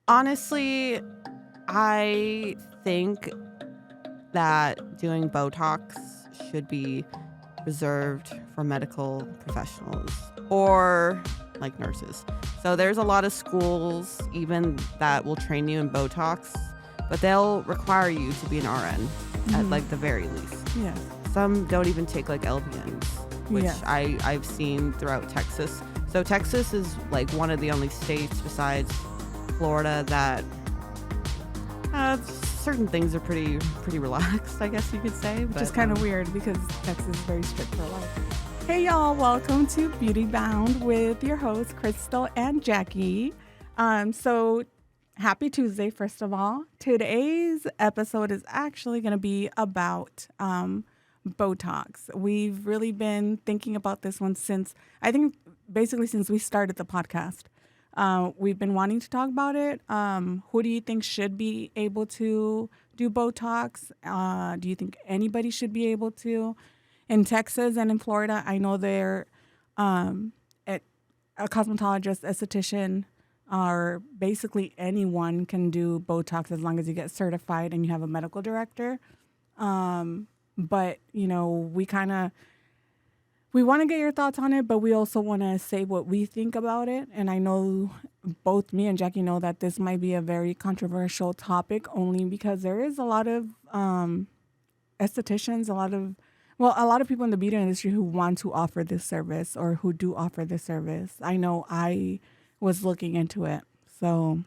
Honestly, I think that doing Botox should be reserved for medical professionals or like nurses. So there's a lot of schools even that will train you in Botox, but they'll require you to be an RN at like the very least. Yeah. Some don't even take like LVNs, which Yeah. I've seen throughout Texas. So Texas is like one of the only states besides Florida that certain things are pretty relaxed, I guess you could say. Which is kind of weird because Texas is very strict for life. Hey y'all, welcome to Beauty Bound with your hosts Cristal and Jackie. So happy Tuesday, first of all. Today's episode is actually going to be about Botox. We've really been thinking about this one since since we started the podcast. We've been wanting to talk about it. Who do you think should be able to do Botox? Do you think anybody should be able to? In Texas and in Florida, I know they're a cosmetologist, esthetician, or basically anyone can do Botox as long as you get certified and you have a medical director. But, you know, we want to get your thoughts on it, but we also want to say what we think about it. And I know both me and Jackie know that this might be a very controversial topic only because there is a lot of estheticians, a lot of people in the beauty industry who want to offer this service or who do offer this service. I know I was looking into it. So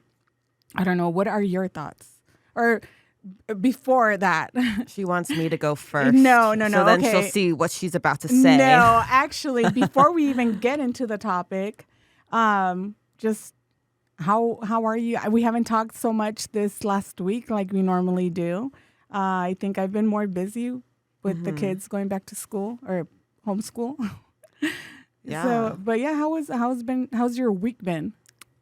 I don't know. What are your thoughts? Or before that, she wants me to go first. No. So then okay. she'll see what she's about to say. No, actually, before we even get into the topic, just how are you? We haven't talked so much this last week like we normally do. I think I've been more busy with the kids going back to school or homeschool. Yeah. So, but yeah, how's your week been?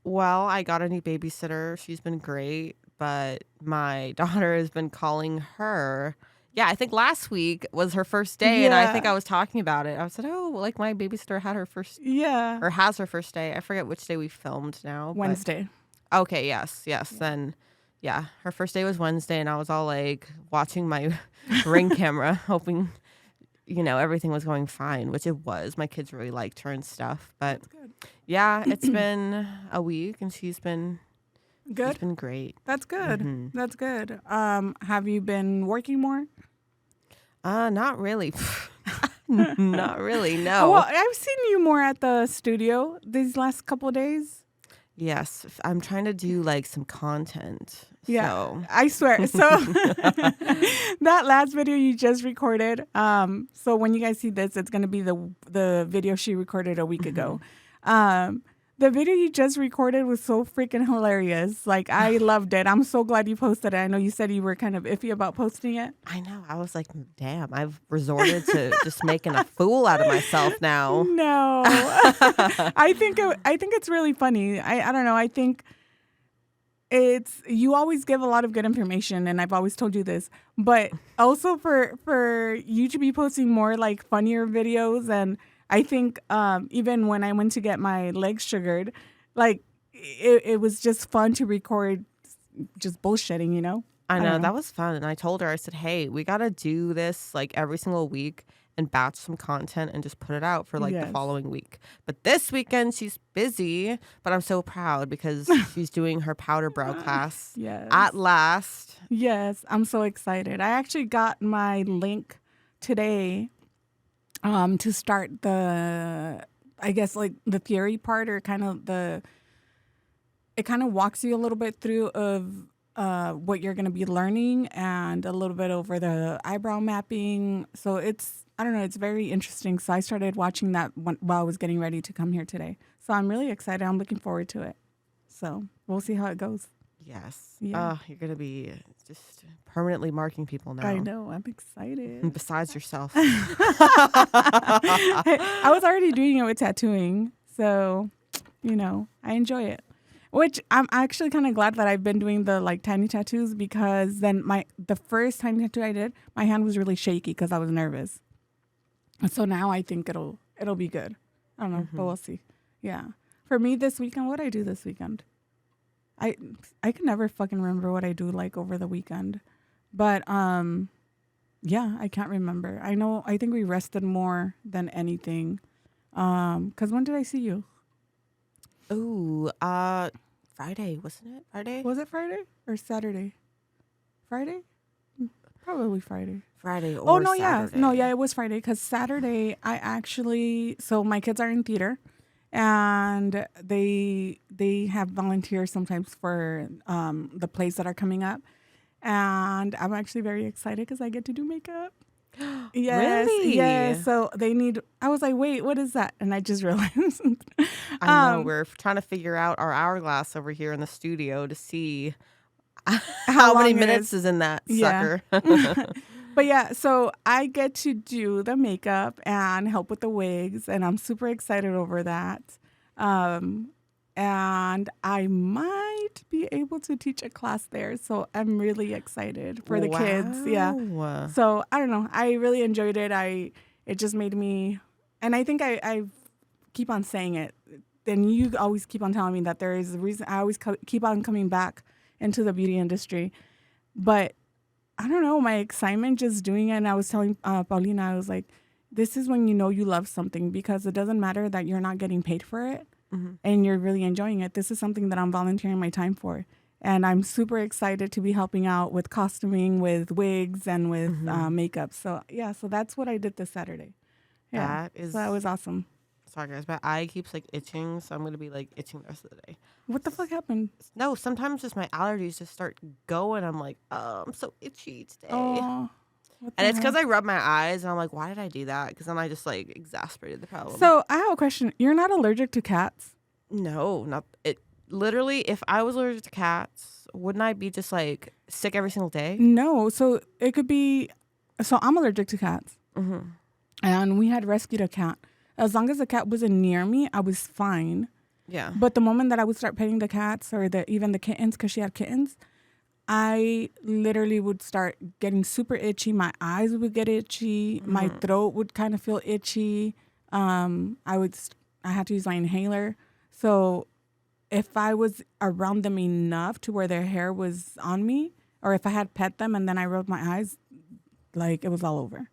Well, I got a new babysitter. She's been great. But my daughter has been calling her. Yeah, I think last week was her first day, and I think I was talking about it. I said, "Oh, like my babysitter had her first, or has her first day." I forget which day we filmed now. Wednesday. But, okay, yes. Then, yeah, her first day was Wednesday, and I was all like watching my Ring camera, hoping, everything was going fine, which it was. My kids really liked her and stuff. But yeah, it's been a week, and she's been. Good. It's been great. That's good. Mm-hmm. That's good. Have you been working more? Not really. Not really, no. Well, I've seen you more at the studio these last couple of days. Yes. I'm trying to do like some content. Yeah, so. I swear. So that last video you just recorded, so when you guys see this, it's going to be the video she recorded a week ago. The video you just recorded was so freaking hilarious. Like, I loved it. I'm so glad you posted it. I know you said you were kind of iffy about posting it. I know. I was like, damn, I've resorted to just making a fool out of myself now. No. I think it's really funny. I don't know. I think you always give a lot of good information, and I've always told you this. But also for you to be posting more like funnier videos, and I think even when I went to get my legs sugared, like it was just fun to record just bullshitting, I know. That was fun. And I told her, I said, hey, we got to do this like every single week and batch some content and just put it out for like the following week. But this weekend she's busy, but I'm so proud because she's doing her powder brow class at last. Yes, I'm so excited. I actually got my link today to start the theory part, or it kind of walks you a little bit through of what you're going to be learning and a little bit over the eyebrow mapping. So it's very interesting. So I started watching that while I was getting ready to come here today. So I'm really excited. I'm looking forward to it. So we'll see how it goes. Yes. Yeah. You're going to be just permanently marking people now. I know. I'm excited. Besides yourself. I was already doing it with tattooing. So, I enjoy it. Which I'm actually kind of glad that I've been doing the like tiny tattoos, because then the first tiny tattoo I did, my hand was really shaky because I was nervous. And so now I think it'll be good. I don't know, but we'll see. Yeah. For me this weekend, what did I do this weekend? I can never fucking remember what I do like over the weekend. But yeah, I can't remember. I think we rested more than anything. 'Cause when did I see you? Ooh, Friday, wasn't it? Friday? Was it Friday or Saturday? Friday? Probably Friday. Friday or Oh no, Saturday. yeah. No, yeah, it was Friday because Saturday so my kids are in theater and they have volunteers sometimes for the plays that are coming up. And I'm actually very excited because I get to do makeup. Yes, Really? yes. So I was like, wait, what is that? And I just realized. I know, we're trying to figure out our hourglass over here in the studio to see how many long it minutes is in that Yeah. sucker. But yeah, so I get to do the makeup and help with the wigs, and I'm super excited over that. And I might be able to teach a class there, so I'm really excited for the kids. Yeah. Wow. So I don't know. I really enjoyed it. It just made me, and I think I keep on saying it. Then you always keep on telling me that there is a reason. I always keep on coming back into the beauty industry, but I don't know, my excitement just doing it. And I was telling Paulina, I was like, this is when you know you love something because it doesn't matter that you're not getting paid for it and you're really enjoying it. This is something that I'm volunteering my time for. And I'm super excited to be helping out with costuming, with wigs, and with makeup. So, yeah, so that's what I did this Saturday. Yeah, so that was awesome. Sorry, guys, my eye keeps like itching, so I'm going to be like itching the rest of the day. What the fuck happened? No, sometimes just my allergies just start going. I'm like, oh, I'm so itchy today. Oh, and it's because I rub my eyes, and I'm like, why did I do that? Because then I just like exacerbated the problem. So I have a question. You're not allergic to cats? No, not it. Literally, if I was allergic to cats, wouldn't I be just like sick every single day? No. So it could be. So I'm allergic to cats, and we had rescued a cat. As long as the cat wasn't near me, I was fine. Yeah. But the moment that I would start petting the cats or even the kittens, because she had kittens, I literally would start getting super itchy. My eyes would get itchy. My throat would kind of feel itchy. I had to use my inhaler. So if I was around them enough to where their hair was on me, or if I had pet them and then I rubbed my eyes, like it was all over.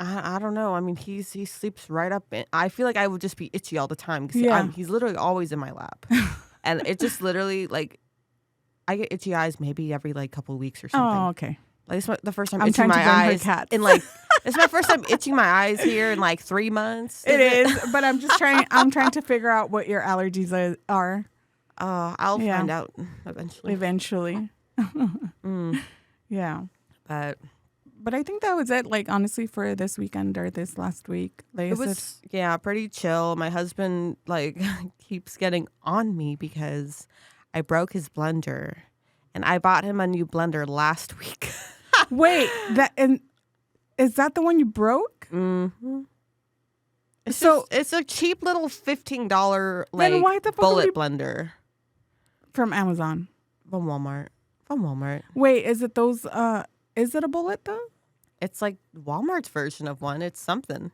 I don't know. I mean, he sleeps right up. I feel like I would just be itchy all the time because he's literally always in my lap, and it just literally like I get itchy eyes maybe every like couple of weeks or something. Oh, okay. Like it's the first time I'm itching trying to my burn her eyes cats. in like it's my first time itching my eyes here in like 3 months. It is, but I'm just trying. I'm trying to figure out what your allergies are. I'll find out eventually. Eventually. Yeah. But I think that was it, like, honestly, for this weekend or this last week. Like it was, pretty chill. My husband, like, keeps getting on me because I broke his blender. And I bought him a new blender last week. Wait, is that the one you broke? Mm-hmm. It's a cheap little $15, like, then why the fuck bullet blender. From Amazon? From Walmart. Wait, is it those, is it a bullet, though? It's like Walmart's version of one. It's something.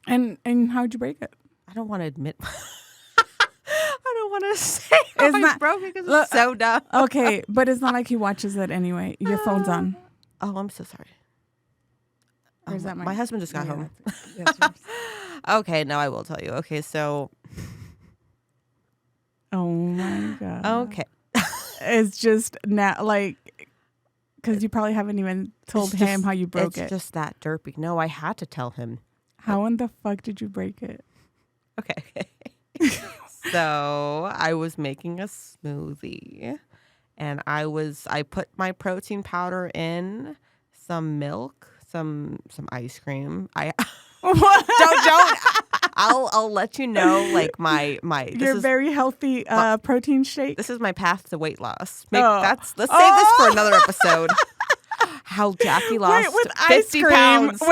And how'd you break it? I don't want to admit. I don't want to say I broke it because it's so dumb. Okay, but it's not like he watches it anyway. Your phone's on. Oh, I'm so sorry. Or is that my husband just got home. That's yours. Okay, now I will tell you. Okay, so. Oh my God. Okay. It's just now, like, because you probably haven't even told him how you broke it. It's just that derpy. No, I had to tell him. How in the fuck did you break it? Okay. So I was making a smoothie, and I put my protein powder in, some milk, some ice cream. What? Don't. I'll let you know. Like my. Your very healthy protein shake. This is my path to weight loss. Let's save this for another episode. How Jackie lost 50 pounds.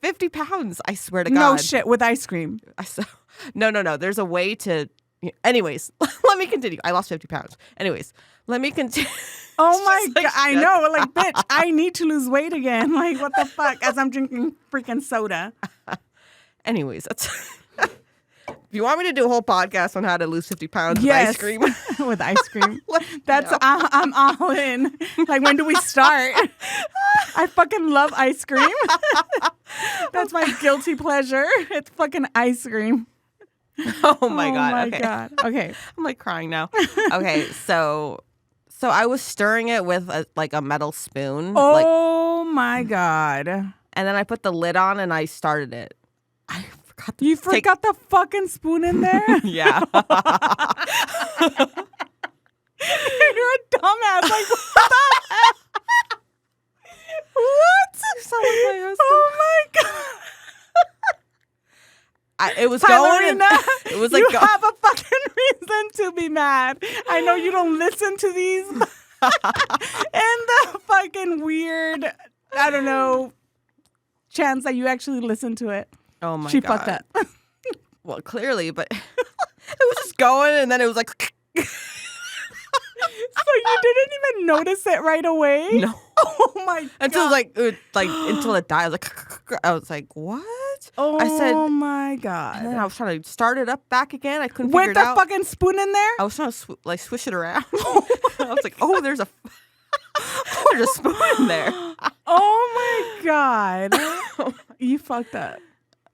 50 pounds. I swear to God. No shit, with ice cream. No. There's a way to. Anyways, let me continue. I lost 50 pounds. Anyways, let me continue. Oh my God. I know. Like, bitch, I need to lose weight again. Like, what the fuck? As I'm drinking freaking soda. Anyways, If you want me to do a whole podcast on how to lose 50 pounds with Yes. ice cream. With ice cream. That's No. I'm all in. Like, when do we start? I fucking love ice cream. That's my guilty pleasure. It's fucking ice cream. Oh my God. My Okay. God. Okay. I'm like crying now. Okay, so I was stirring it with a metal spoon. Oh my God. And then I put the lid on and I started it. I forgot to You forgot the fucking spoon in there? Yeah. You're a dumbass. Like, what the hell? What? Sound like my husband. Oh my God. It was going. Tylerina, It was like you have a fucking reason to be mad. I know you don't listen to these. And the fucking weird, I don't know, chance that you actually listen to it. Oh my She God. fucked up. Well, clearly, but it was just going, and then it was like. So you didn't even notice it right away? No. Oh my God. Until until it died. I was like, what? Oh I said, my God. and then I was trying to start it up back again. I couldn't With figure it the out. fucking spoon in there? I was trying to swish it around. I was like, oh, there's a spoon in there. Oh my God. You fucked up.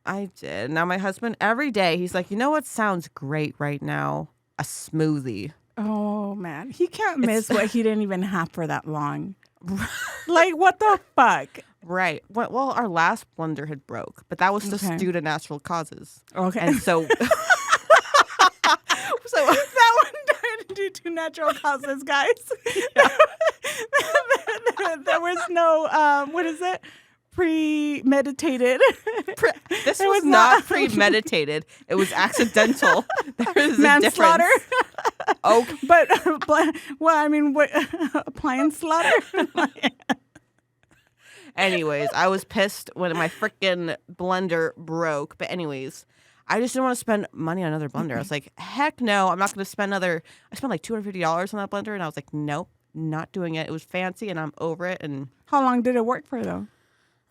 I did. Now my husband, every day, he's like, you know what sounds great right now? A smoothie. Oh man. He can't miss what he didn't even have for that long. Like, what the fuck? Right. Well, our last blender had broke, but that was just Okay. due to natural causes. Okay. And so, so that one died due to natural causes, guys. There was no what is it? Premeditated. this It was was not not- premeditated. It was accidental. There is a Manslaughter. difference. Okay. But well, I mean, what appliance slaughter? Anyways, I was pissed when my freaking blender broke. But anyways, I just didn't want to spend money on another blender. I was like, heck no, I'm not going to spend another. I spent like $250 on that blender, and I was like, nope, not doing it. It was fancy, and I'm over it. And How long did it work for though?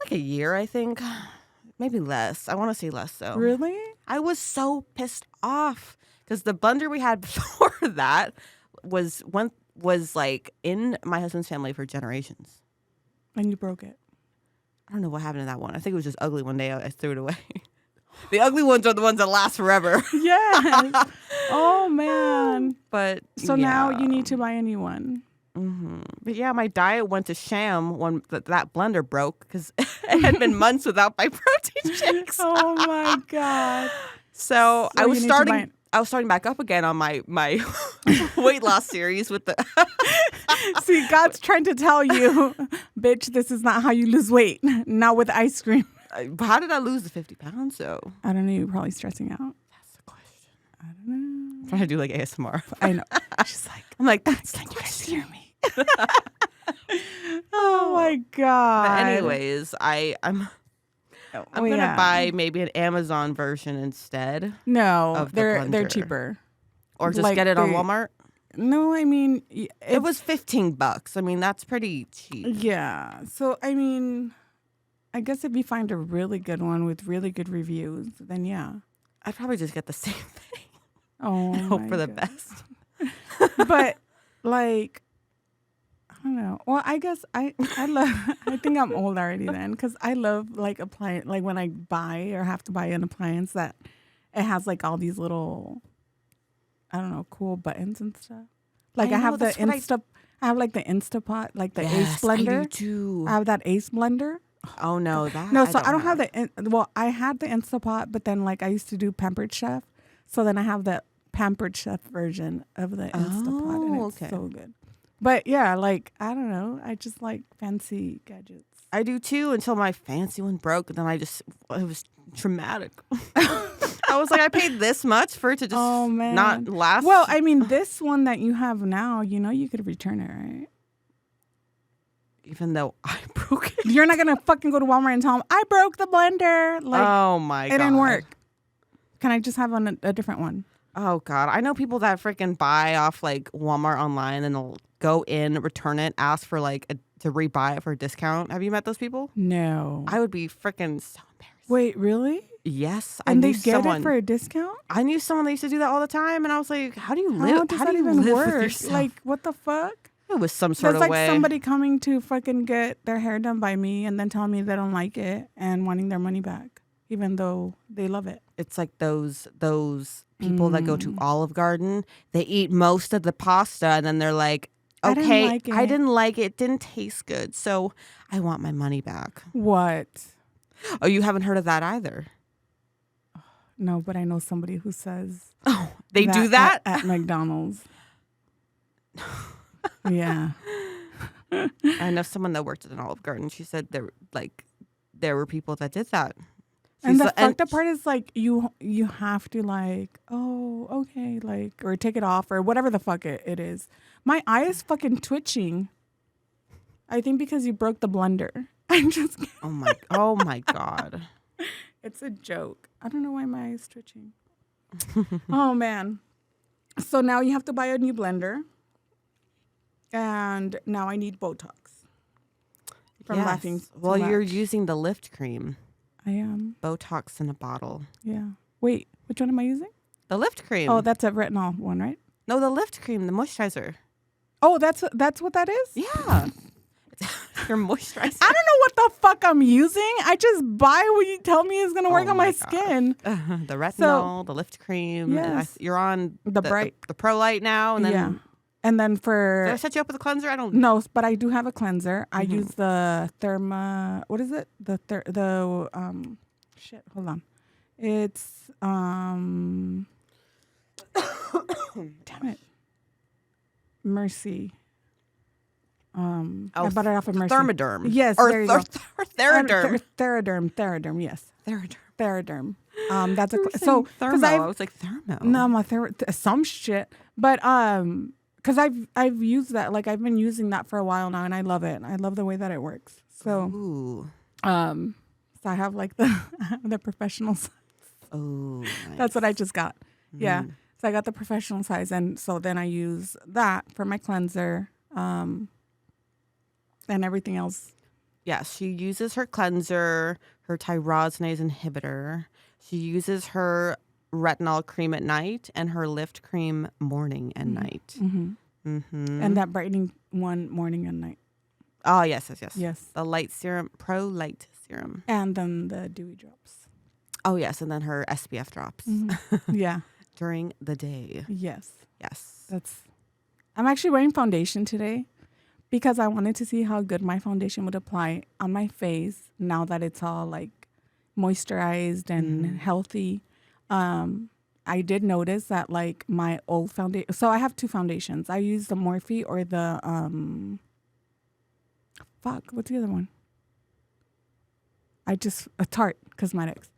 like a year, I think, maybe less. I want to say less though. Really? I was so pissed off because the blender we had before that was like in my husband's family for generations. And you broke it. I don't know what happened to that one. I think it was just ugly one day. I threw it away. The ugly ones are the ones that last forever. Yes. Oh man. But So now you need to buy a new one. Mm-hmm. But yeah, my diet went to sham when that blender broke because it had been months without my protein shakes. Oh my God. So I you was need to buy it. starting back up again on my weight loss series with the. See, God's trying to tell you, bitch, this is not how you lose weight. Not with ice cream. How did I lose the 50 pounds? So I don't know. You're probably stressing out. that's the question. I don't know. I'm trying to do like ASMR. I know. She's like, I'm like, that's the can you guys question. hear me? Oh my God. But anyways, I'm gonna buy maybe an Amazon version instead, No, of the they're blender. cheaper. or just Like get it on they- Walmart. No, I mean It was $15. I mean, that's pretty cheap. Yeah. So I mean, I guess if you find a really good one with really good reviews, then yeah. I'd probably just get the same thing Oh, and hope my for the God. best. But like, I don't know. Well, I guess I love. I think I'm old already then, because I love like appliance. Like when I buy or have to buy an appliance that it has like all these little, I don't know, cool buttons and stuff. Like I know, have the that's what Insta. I have like the Instapot, like the Ace Yes, I blender. do too. I have that Ace blender. Oh no, that No, so I don't have the. Well, I had the Instapot, but then like I used to do Pampered Chef, so then I have the Pampered Chef version of the Instapot, and it's okay. so good. But yeah, like I don't know, I just like fancy gadgets. I do too until my fancy one broke, and then it was traumatic. I was like, I paid this much for it to just Oh, man. not last. Well, I mean, this one that you have now, you know, you could return it, right? even though I broke it. You're not gonna fucking go to Walmart and tell them I broke the blender. Like Oh my it god, didn't work. Can I just have a different one? Oh god, I know people that freaking buy off like Walmart online and they'll go in, return it, ask for like to rebuy it for a discount. Have you met those people? No. I would be freaking so embarrassed. Wait, really? Yes, And they get it for a discount? I knew someone that used to do that all the time, and I was like, "How do you How live? does How that do you even live work? with yourself?" Like, what the fuck? It was some sort There's of like way. somebody coming to fucking get their hair done by me and then telling me they don't like it and wanting their money back, even though they love it. It's like those people that go to Olive Garden. They eat most of the pasta, and then they're like, I didn't "Okay, like it. I didn't like it. It didn't taste good, so I want my money back." What? Oh, you haven't heard of that either? No, but I know somebody who says Oh, they do that at McDonald's. Yeah. I know someone that worked at an Olive Garden. She said there were people that did that. And the fucked up part is like you have to like, oh, okay, like, or take it off or whatever the fuck it is. My eye is fucking twitching. I think because you broke the blender. I'm just kidding. Oh my God. It's a joke. I don't know why my eye is twitching. Oh man. So now you have to buy a new blender. And now I need Botox. From laughing. Well, you're using the lift cream. I am. Botox in a bottle. Yeah. Wait, which one am I using? The lift cream. Oh, that's a retinol one, right? No, the lift cream, the moisturizer. Oh, that's what that is? Yeah. Your moisturizer. I don't know what the fuck I'm using. I just buy what you tell me is going to work on my skin. The retinol, the lift cream. Yes. You're on the Pro Light now. And then, yeah. And then did I set you up with a cleanser? I don't. No, but I do have a cleanser. I use the what is it? Shit, hold on. It's, damn it. Mercy. I bought it off of Mercy. Thermoderm. Yes, or there you go. Or Theraderm. Theraderm, yes. Theraderm. That's so because I was like thermo. No, I'm some shit. But because I've used that, like I've been using that for a while now, and I love it. I love the way that it works. So, so I have like the professional size. Oh, nice. That's what I just got. Yeah. So I got the professional size, and so then I use that for my cleanser, and everything else. Yeah, she uses her cleanser, her tyrosinase inhibitor. She uses her retinol cream at night and her lift cream morning and night. And that brightening one morning and night. Oh, yes. Yes. The light serum, Pro Light Serum. And then the dewy drops. Oh, yes. And then her SPF drops. Yeah. During the day. Yes. Yes. I'm actually wearing foundation today because I wanted to see how good my foundation would apply on my face now that it's all like moisturized and healthy. I did notice that like my old foundation. So I have two foundations. I use the Morphe or the what's the other one? A Tarte Cosmetics,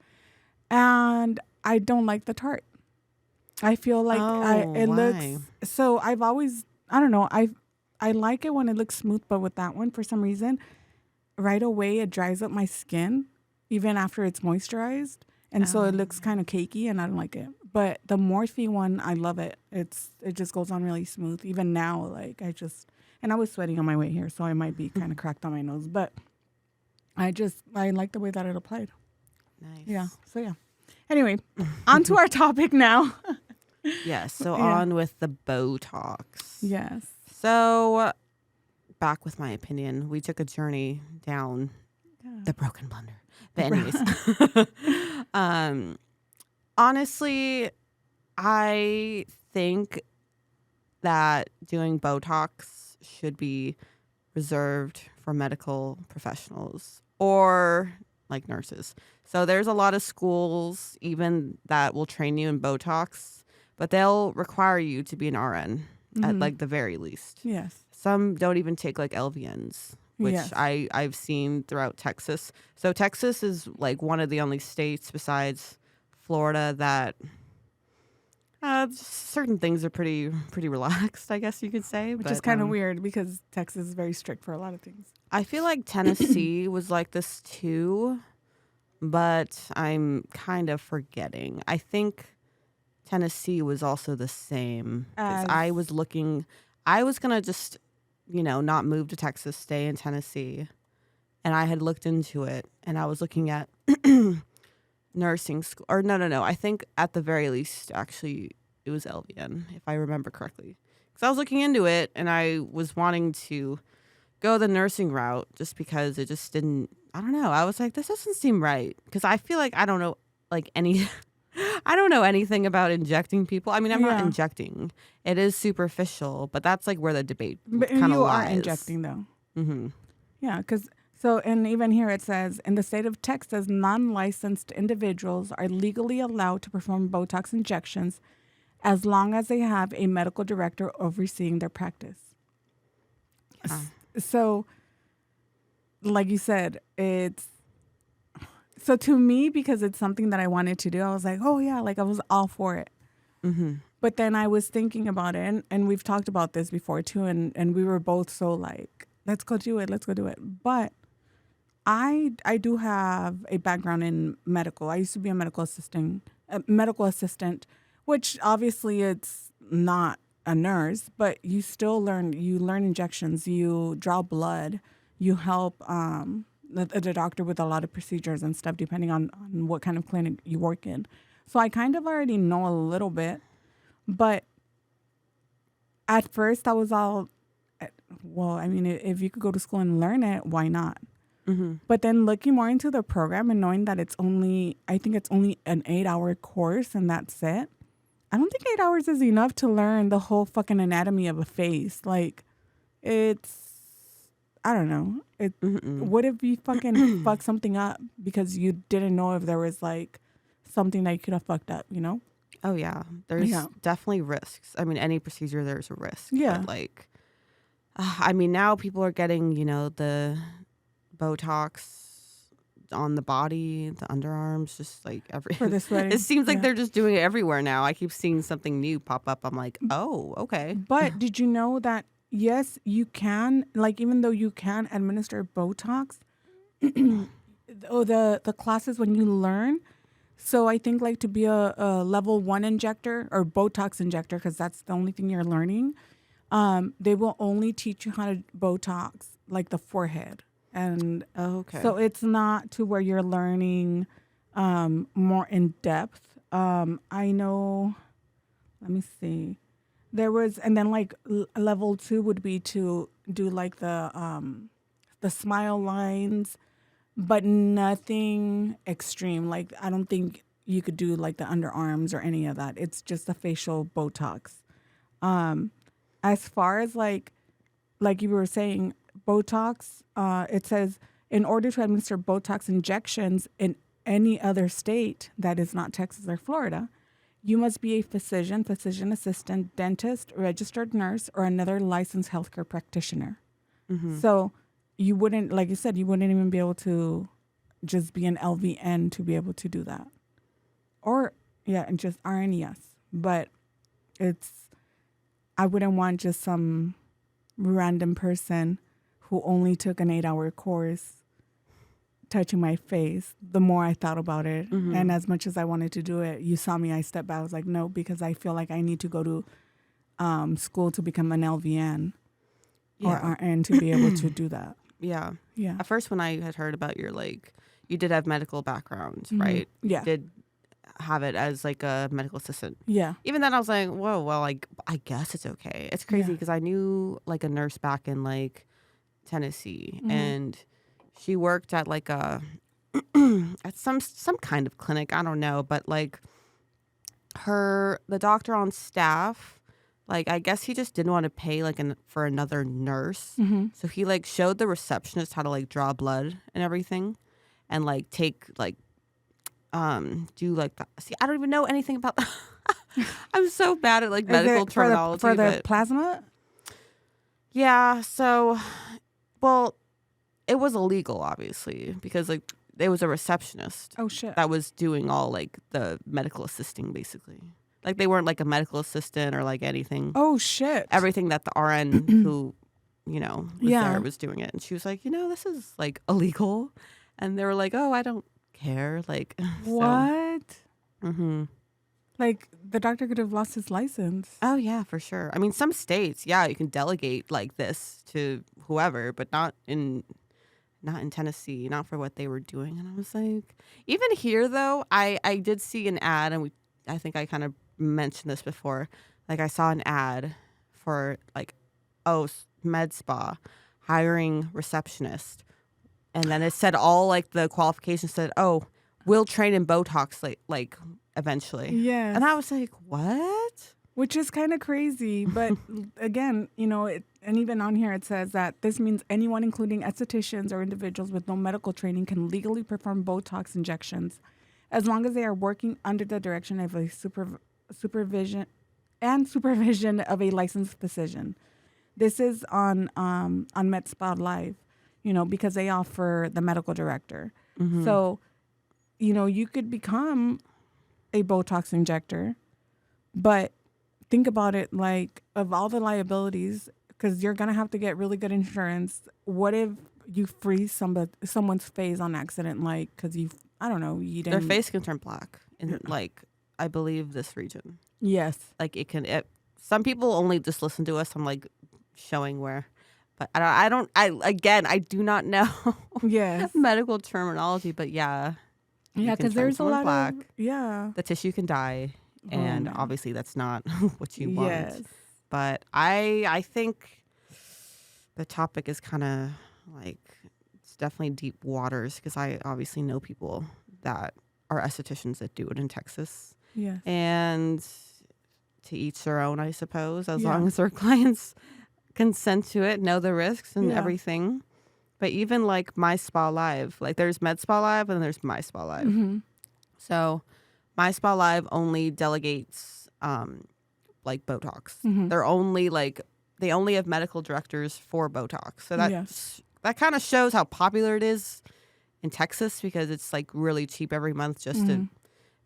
and I don't like the Tarte. I feel like it looks. So I've always, I don't know. I like it when it looks smooth, but with that one, for some reason, right away it dries up my skin, even after it's moisturized, and so it looks kind of cakey, and I don't like it. But the Morphe one, I love it. It just goes on really smooth. Even now, like and I was sweating on my way here, so I might be kind of cracked on my nose, but I like the way that it applied. Nice. Yeah. So yeah. Anyway, on to our topic now. Yes. So on with the Botox. Yes. So back with my opinion, we took a journey down the broken blender. But anyways, honestly, I think that doing Botox should be reserved for medical professionals or like nurses. So there's a lot of schools even that will train you in Botox, but they'll require you to be an RN at like the very least. Yes. Some don't even take like LVNs, which I've seen throughout Texas. So Texas is like one of the only states besides Florida that certain things are pretty relaxed, I guess you could say. Which is kind of weird because Texas is very strict for a lot of things. I feel like Tennessee was like this too, but I'm kind of forgetting. I think Tennessee was also the same. I was going to just, not move to Texas, stay in Tennessee. And I had looked into it and I was looking at nursing school. Or no. I think at the very least, actually, it was LVN, if I remember correctly. Because I was looking into it, and I was wanting to go the nursing route just because it just didn't, I don't know. I was like, this doesn't seem right. Because I feel like I don't know, like, any, I don't know anything about injecting people. I mean, I'm not Yeah. injecting. It is superficial, but that's like where the debate But kind of you are lies. injecting though. Mm-hmm. Yeah, because and even here it says in the state of Texas, non-licensed individuals are legally allowed to perform Botox injections as long as they have a medical director overseeing their practice. Yeah. So, like you said, it's so to me because it's something that I wanted to do. I was like, oh yeah, like I was all for it. Mm-hmm. But then I was thinking about it, and we've talked about this before too, and we were both so like, let's go do it. But I do have a background in medical. I used to be a medical assistant, which obviously it's not a nurse, but you still learn. You learn injections. You draw blood. You help the doctor with a lot of procedures and stuff, depending on what kind of clinic you work in. So I kind of already know a little bit, but at first I was all, well, I mean, if you could go to school and learn it, why not? Mm-hmm. But then looking more into the program and knowing that I think it's only an 8-hour course and that's it. I don't think 8 hours is enough to learn the whole fucking anatomy of a face. Like, I don't know. What if you fucking fuck something up because you didn't know if there was like something that you could have fucked up, you know? Oh, yeah. There's definitely risks. I mean, any procedure, there's a risk. Yeah. But like, I mean, now people are getting, the Botox on the body, the underarms, just like For the sweating. It seems like they're just doing it everywhere now. I keep seeing something new pop up. I'm like, oh, okay. But did you know that, yes, you can, like, even though you can administer Botox, the classes when you learn, so I think like to be a level 1 injector or Botox injector, because that's the only thing you're learning, they will only teach you how to Botox like the forehead. And so it's not to where you're learning more in depth. I know, let me see. There was, and then like level 2 would be to do like the smile lines, but nothing extreme. Like I don't think you could do like the underarms or any of that. It's just the facial Botox. As far as like you were saying, Botox, it says in order to administer Botox injections in any other state that is not Texas or Florida, you must be a physician, physician assistant, dentist, registered nurse, or another licensed healthcare practitioner. Mm-hmm. So you wouldn't, like you said, you wouldn't even be able to just be an LVN to be able to do that. Or, and just RNES. But I wouldn't want just some random person who only took an 8-hour course touching my face. The more I thought about it, and as much as I wanted to do it, you saw me, I stepped back. I was like, no, because I feel like I need to go to school to become an LVN or RN to be able to do that. Yeah. Yeah. At first, when I had heard about your, you did have medical background, right? Yeah. You did have it as, a medical assistant. Yeah. Even then, I was like, whoa, well, I guess it's okay. It's crazy because I knew, a nurse back in, Tennessee, and she worked at, at some kind of clinic. I don't know, but, the doctor on staff, I guess he just didn't want to pay for another nurse. Mm-hmm. So he showed the receptionist how to draw blood and everything, and take do see, I don't even know anything about that. I'm so bad at medical terminology. For the plasma? Yeah. So, well, it was illegal, obviously, because there was a receptionist. Oh shit. That was doing all the medical assisting, basically. They weren't a medical assistant or anything. Oh shit. Everything that the RN who, was there was doing it. And she was like, this is illegal. And they were like, oh, I don't care. What? Mm-hmm. The doctor could have lost his license. Oh yeah, for sure. I mean, some states, you can delegate this to whoever, but not in not in Tennessee, not for what they were doing. And I was like, even here though, I did see an ad, and I think I kind of mentioned this before. Like I saw an ad for like, med spa hiring receptionist, and then it said all like the qualifications said, will train in Botox like eventually. Yes. And I was like, what? Which is kind of crazy. But again, and even on here it says that this means anyone, including estheticians or individuals with no medical training, can legally perform Botox injections as long as they are working under the direction of a supervision of a licensed physician. This is on Med Spa Live, because they offer the medical director. Mm-hmm. So, you could become a Botox injector, but think about it, like, of all the liabilities, because you're going to have to get really good insurance. What if you freeze someone's face on accident, like, because you didn't... Their face can turn black in, like, I believe this region. Yes. Like, some people only just listen to us. I'm, like, showing where. But I do not know Yes. medical terminology, but yeah. Yeah, because there's a lot black. of... Yeah. The tissue can die. And man. obviously that's not what you want. Yes. But I think the topic is kind of like, it's definitely deep waters, because I obviously know people that are estheticians that do it in Texas. Yes. And to each their own, I suppose, as long as their clients consent to it, know the risks and everything. But even like My Spa Live, like there's Med Spa Live and there's My Spa Live. Mm-hmm. So My Spa Live only delegates like Botox. Mm-hmm. They only have medical directors for Botox. So that kind of shows how popular it is in Texas, because it's like really cheap every month just to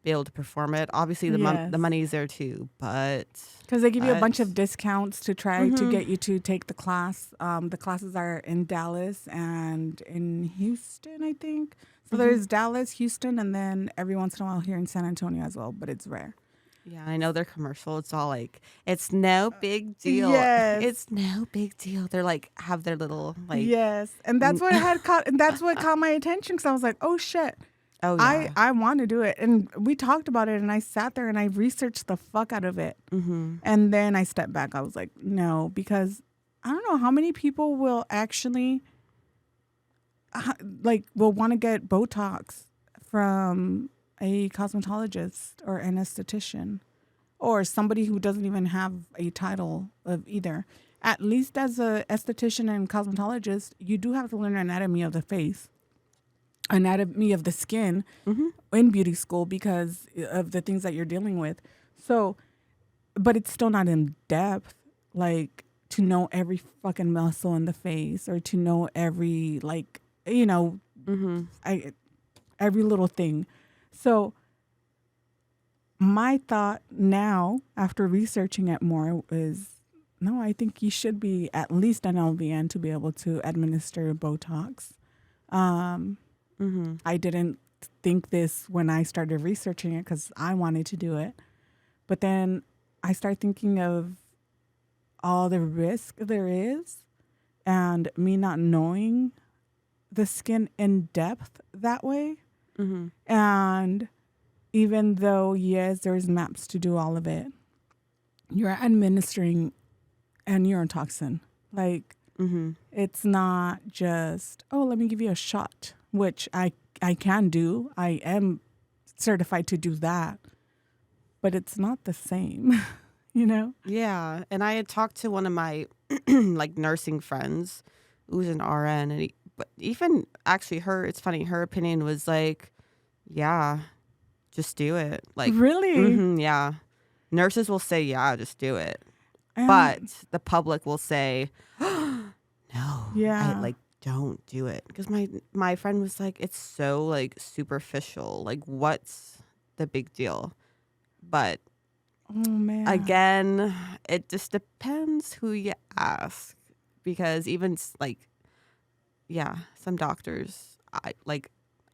be able to perform it. Obviously the money's there too, but because they give you a bunch of discounts to try to get you to take the class. The classes are in Dallas and in Houston, I think. So there's Dallas, Houston, and then every once in a while here in San Antonio as well, but it's rare. Yeah, I know their commercial. It's all like, it's no big deal. Yes. It's no big deal. They're like, have their little like. Yes, and that's what caught my attention, because I was like, oh shit. Oh yeah. I want to do it. And we talked about it, and I sat there and I researched the fuck out of it. Mm-hmm. And then I stepped back. I was like, no, because I don't know how many people will actually will want to get Botox from a cosmetologist or an esthetician or somebody who doesn't even have a title of either. At least as a esthetician and cosmetologist, you do have to learn anatomy of the face, anatomy of the skin in beauty school, because of the things that you're dealing with. So, but it's still not in depth, like to know every fucking muscle in the face, or to know every every little thing. So my thought now, after researching it more, is no, I think you should be at least an LVN to be able to administer Botox. I didn't think this when I started researching it, because I wanted to do it. But then I started thinking of all the risk there is, and me not knowing the skin in depth that way. And even though, yes, there's maps to do all of it, you're administering a neurotoxin. Like, it's not just, let me give you a shot, which I can do. I am certified to do that. But it's not the same, Yeah. And I had talked to one of my like nursing friends who's an RN, and but even actually it's funny, her opinion was like, yeah, just do it. Like, really? yeah. Nurses will say, yeah, just do it. But the public will say, no, don't do it. Because my friend was like, it's so like superficial. Like, what's the big deal? But again, it just depends who you ask. Because even like, some doctors I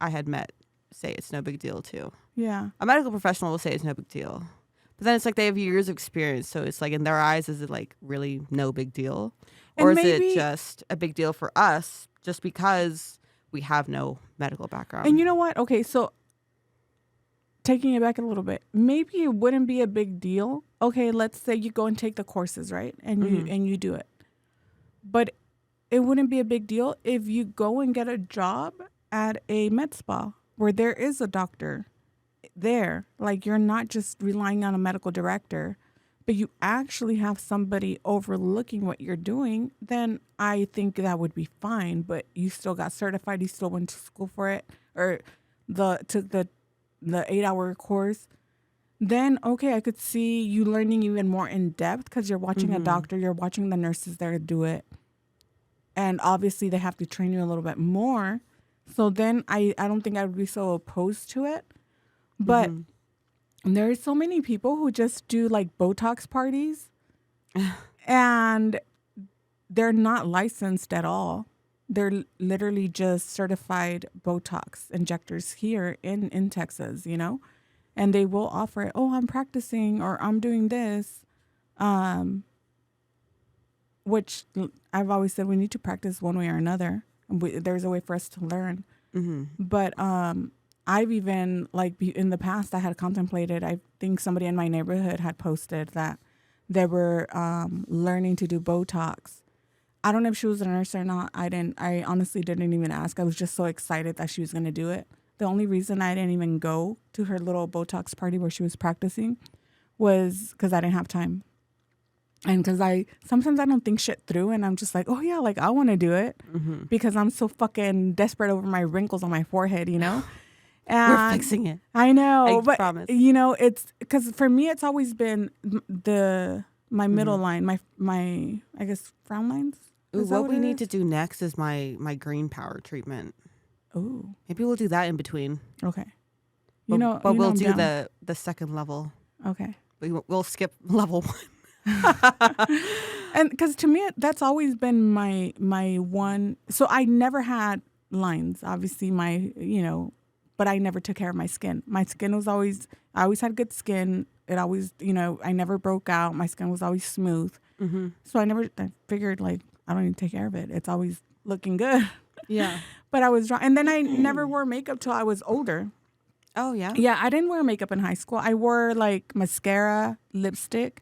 had met say it's no big deal too. Yeah. A medical professional will say it's no big deal. But then it's like they have years of experience. So it's like in their eyes, is it like really no big deal? Or is it just a big deal for us just because we have no medical background. And you know what? Okay, so taking it back a little bit, maybe it wouldn't be a big deal. Okay, let's say you go and take the courses, right? And you do it. But it wouldn't be a big deal if you go and get a job at a med spa where there is a doctor there. Like, you're not just relying on a medical director, but you actually have somebody overlooking what you're doing. Then I think that would be fine. But you still got certified. You still went to school for it, or took the 8-hour course. Then, okay, I could see you learning even more in depth because you're watching a doctor, you're watching the nurses there do it. And obviously they have to train you a little bit more. So then I don't think I would be so opposed to it. But there are so many people who just do like Botox parties and they're not licensed at all. They're literally just certified Botox injectors here in Texas, you know? And they will offer it, oh, I'm practicing or I'm doing this, which I've always said we need to practice one way or another. There's a way for us to learn. But I've even, like, in the past, I had contemplated, I think somebody in my neighborhood had posted that they were learning to do Botox. I don't know if she was a nurse or not. I honestly didn't even ask. I was just so excited that she was going to do it. The only reason I didn't even go to her little Botox party where she was practicing was because I didn't have time. And because sometimes I don't think shit through and I'm just like, oh yeah, like I want to do it because I'm so fucking desperate over my wrinkles on my forehead, you know? And we're fixing it. I know, I but promise. you know, it's because for me, it's always been my middle line, my I guess frown lines. Ooh, what we need to do next is my green power treatment. Ooh, maybe we'll do that in between. Okay, but we'll do the second level. Okay, we'll skip level 1. And because to me, that's always been my one. So I never had lines. Obviously, but I never took care of my skin. My skin was I always had good skin. It always, I never broke out. My skin was always smooth. So I figured like, I don't need to take care of it. It's always looking good. Yeah. But I was wrong. And then I never wore makeup till I was older. Oh, yeah? Yeah, I didn't wear makeup in high school. I wore like mascara, lipstick,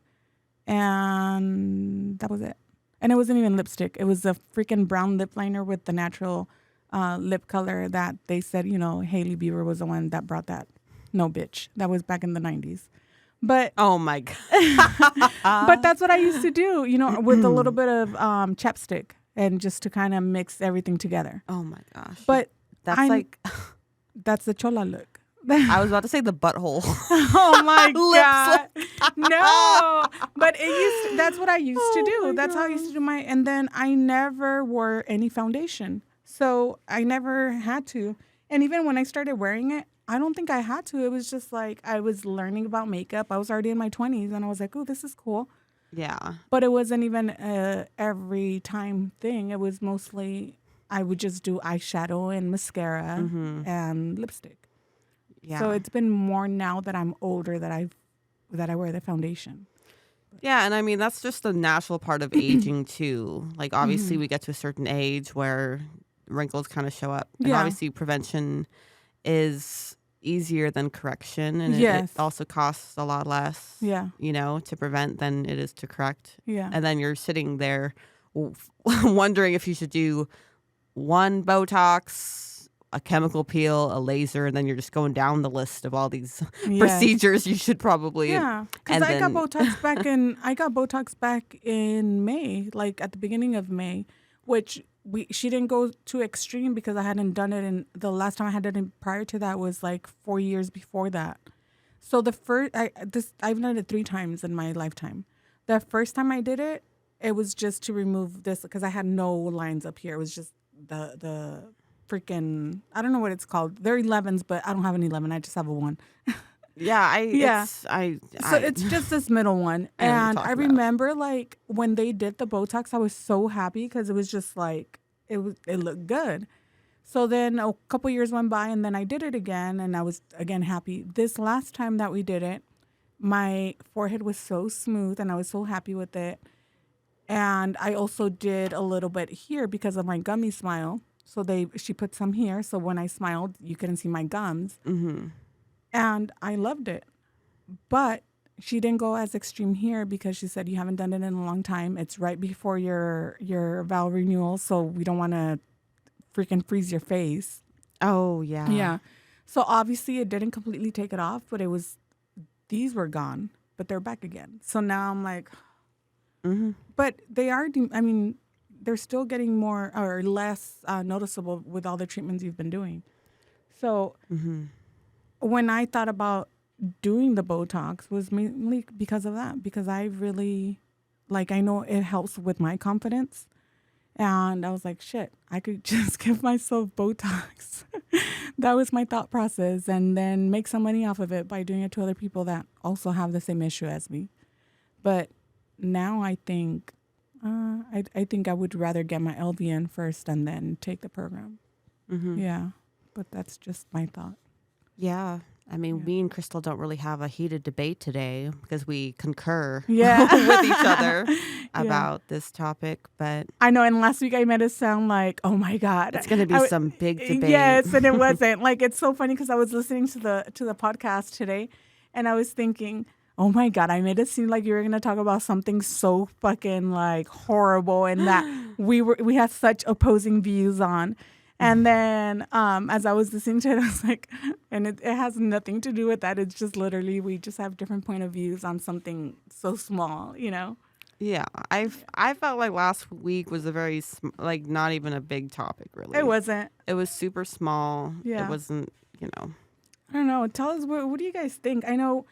and that was it. And it wasn't even lipstick. It was a freaking brown lip liner with the natural lip color that they said, Hailey Bieber was the one that brought that. No, bitch. That was back in the 90s. But oh my God. But that's what I used to do, with a little bit of chapstick and just to kind of mix everything together. Oh my gosh. But that's that's the chola look. I was about to say the butthole. Oh my God. No. But that's what I used to do. That's how I used to do and then I never wore any foundation. So I never had to. And even when I started wearing it, I don't think I had to. It was just like I was learning about makeup. I was already in my 20s and I was like, oh, this is cool. Yeah. But it wasn't even every time thing. It was mostly I would just do eyeshadow and mascara and lipstick. Yeah. So it's been more now that I'm older that I wear the foundation. Yeah, and I mean that's just a natural part of aging too. Like obviously we get to a certain age where wrinkles kind of show up. And obviously prevention is easier than correction, and it also costs a lot less to prevent than it is to correct. And then you're sitting there wondering if you should do one Botox, a chemical peel, a laser, and then you're just going down the list of all these procedures you should probably because I got Botox back in May, like at the beginning of May, which she didn't go too extreme because I hadn't done it, and the last time I had done it prior to that was like 4 years before that. So I've done it 3 times in my lifetime. The first time I did it, it was just to remove this because I had no lines up here. It was just the freaking, I don't know what it's called. They're 11s, but I don't have an 11. I just have a 1. So it's just this middle one. And I remember like when they did the Botox, I was so happy because it was just like, it looked good. So then a couple years went by and then I did it again and I was again happy. This last time that we did it, my forehead was so smooth and I was so happy with it. And I also did a little bit here because of my gummy smile. So she put some here. So when I smiled, you couldn't see my gums. Mm-hmm. And I loved it. But she didn't go as extreme here because she said, you haven't done it in a long time. It's right before your vow renewal. So we don't want to freaking freeze your face. Oh, yeah. Yeah. So obviously it didn't completely take it off, but these were gone, but they're back again. So now I'm like, Mm-hmm. but they're still getting more or less noticeable with all the treatments you've been doing. So Mm-hmm. when I thought about doing the Botox was mainly because of that, because I really, I know it helps with my confidence. And I was like, shit, I could just give myself Botox. That was my thought process. And then make some money off of it by doing it to other people that also have the same issue as me. But now I think, I think I would rather get my LVN first and then take the program. Mm-hmm. Yeah. But that's just my thought. Yeah. I mean, me and Crystal don't really have a heated debate today because we concur with each other about this topic. But I know, and last week I made it sound like, oh my God. It's going to be some big debate. Yes, and it wasn't. It's so funny because I was listening to the podcast today and I was thinking, oh my God, I made it seem like you were going to talk about something so fucking horrible and that we had such opposing views on. And then as I was listening to it, I was like, and it has nothing to do with that. It's just literally we just have different point of views on something so small, Yeah, I felt like last week was a very not even a big topic really. It wasn't. It was super small. Yeah. It wasn't, I don't know. Tell us what do you guys think? I know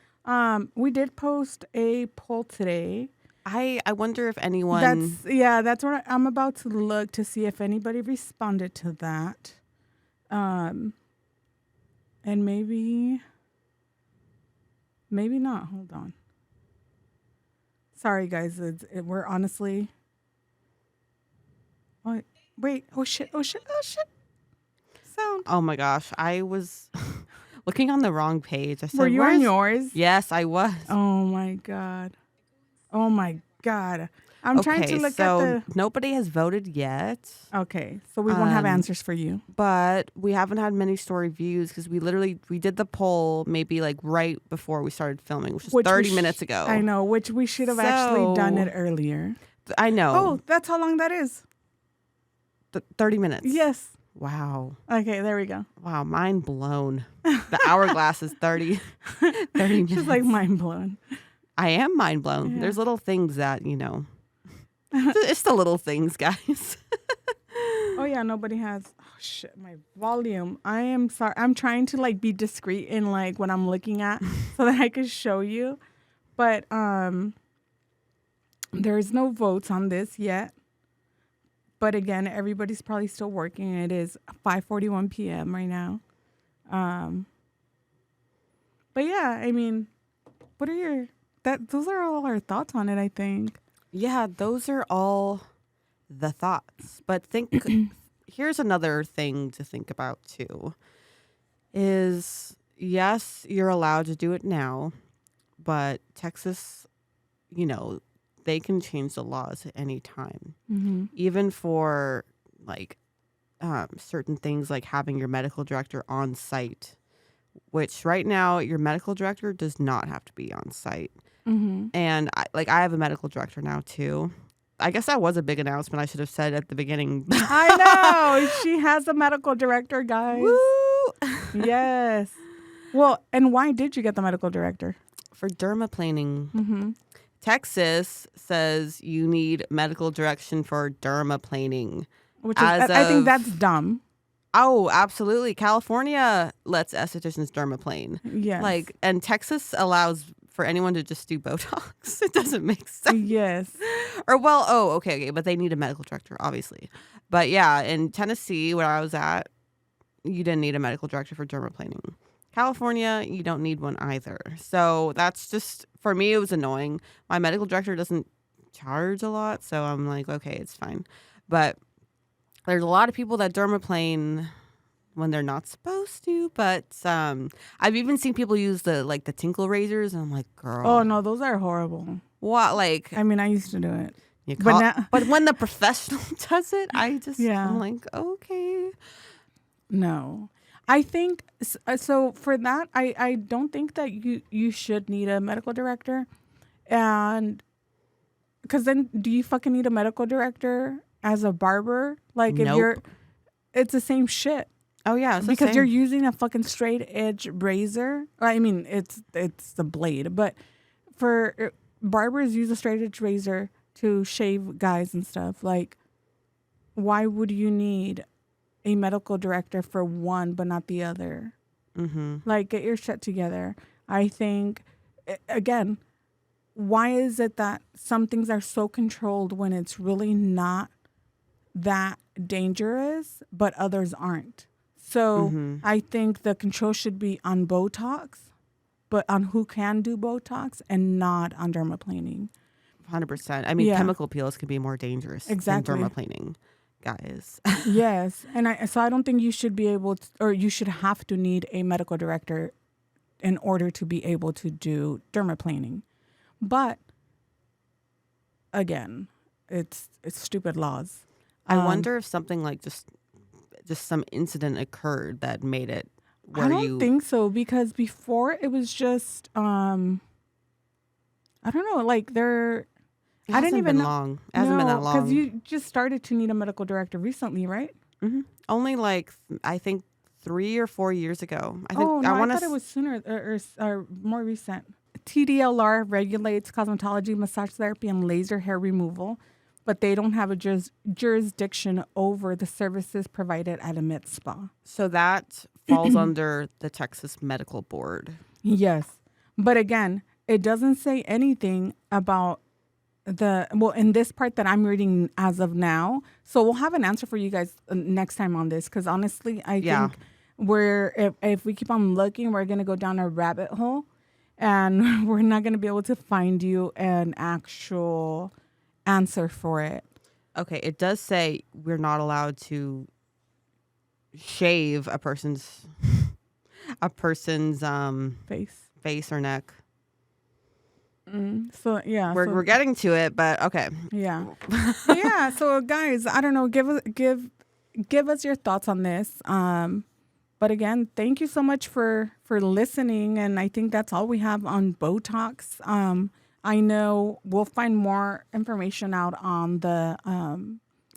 we did post a poll today. I wonder if anyone. That's what I'm about to look to see if anybody responded to that. And maybe not. Hold on. Sorry, guys. We're honestly. Wait. Oh shit. Sound. Oh my gosh. I was looking on the wrong page. I said, were you on yours? Yes, I was. Oh my God. I'm trying to look at the... nobody has voted yet. Okay, so we won't have answers for you. But we haven't had many story views because we did the poll maybe right before we started filming, which was 30 minutes ago. I know, which we should have actually done it earlier. I know. Oh, that's how long that is. 30 minutes. Yes. Wow. Okay, there we go. Wow, mind blown. The hourglass is 30 minutes. She's mind blown. I am mind blown. Yeah. There's little things that, it's the little things, guys. Oh, yeah, nobody has. Oh, shit, my volume. I am sorry. I'm trying to, be discreet in, what I'm looking at so that I can show you. But there's no votes on this yet. But, again, everybody's probably still working. It is 5:41 p.m. right now. But, yeah, I mean, what are your... Those are all our thoughts on it, I think. Yeah, those are all the thoughts. But here's another thing to think about too. Is yes, you're allowed to do it now, but Texas, they can change the laws at any time. Mm-hmm. Even for certain things like having your medical director on site, which right now your medical director does not have to be on site. Mm-hmm. And I have a medical director now too. I guess that was a big announcement I should have said at the beginning. I know. She has a medical director, guys. Woo! Yes. Well, and why did you get the medical director? For dermaplaning. Mm-hmm. Texas says you need medical direction for dermaplaning. Which is, I think that's dumb. Oh, absolutely. California lets estheticians dermaplane. Yes. And Texas allows for anyone to just do Botox. It doesn't make sense. Yes. Or, okay, but they need a medical director, obviously. But yeah, in Tennessee, where I was at, you didn't need a medical director for dermaplaning. California, you don't need one either. So that's just, for me, it was annoying. My medical director doesn't charge a lot, so I'm like, okay, it's fine. But there's a lot of people that dermaplane when they're not supposed to, but I've even seen people use the tinkle razors, and I'm like, girl. Oh no, those are horrible. What, I mean, I used to do it. But when the professional does it, Yeah. I'm like, okay. No, I think so. For that, I don't think that you should need a medical director, and because then do you fucking need a medical director as a barber? Like if Nope. it's the same shit. Oh yeah, it's the Because you're same. using a fucking straight edge razor. I mean, it's the blade, but for barbers use a straight edge razor to shave guys and stuff. Like, why would you need a medical director for one but not the other? Mm-hmm. Like, get your shit together. I think, again, why is it that some things are so controlled when it's really not that dangerous, but others aren't? So I think the control should be on Botox, but on who can do Botox and not on dermaplaning. 100%. I mean, chemical peels can be more dangerous than dermaplaning, guys. Yes, and I don't think you should be able to, or you should have to need a medical director in order to be able to do dermaplaning. But again, it's stupid laws. I wonder if something like just some incident occurred that made it where I don't think so, because before it was just I don't know, like I didn't even know. long. It hasn't been that long. Because you just started to need a medical director recently, right? Mm-hmm. Only like I think 3 or 4 years ago. I thought it was sooner or more recent. TDLR regulates cosmetology, massage therapy, and laser hair removal, but they don't have a jurisdiction over the services provided at a med spa. So that falls under the Texas Medical Board. Yes. But again, it doesn't say anything about in this part that I'm reading as of now. So we'll have an answer for you guys next time on this, because honestly, I think if we keep on looking, we're going to go down a rabbit hole, and we're not going to be able to find you an actual answer for it. Okay, it does say we're not allowed to shave a person's face or neck. So yeah, we're getting to it, but okay. Yeah, yeah. So guys, I don't know. Give us your thoughts on this. But again, thank you so much for listening, and I think that's all we have on Botox. I know we'll find more information out on the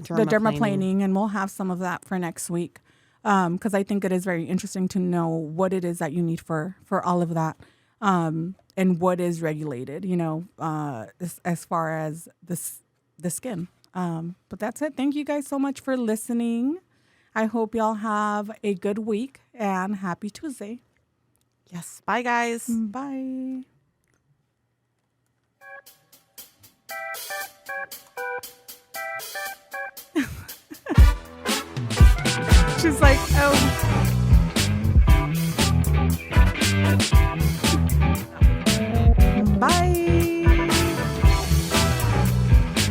dermaplaning, and we'll have some of that for next week, because I think it is very interesting to know what it is that you need for all of that, and what is regulated, as far as the skin. But that's it. Thank you guys so much for listening. I hope y'all have a good week, and happy Tuesday. Yes. Bye, guys. Bye. She's like, bye.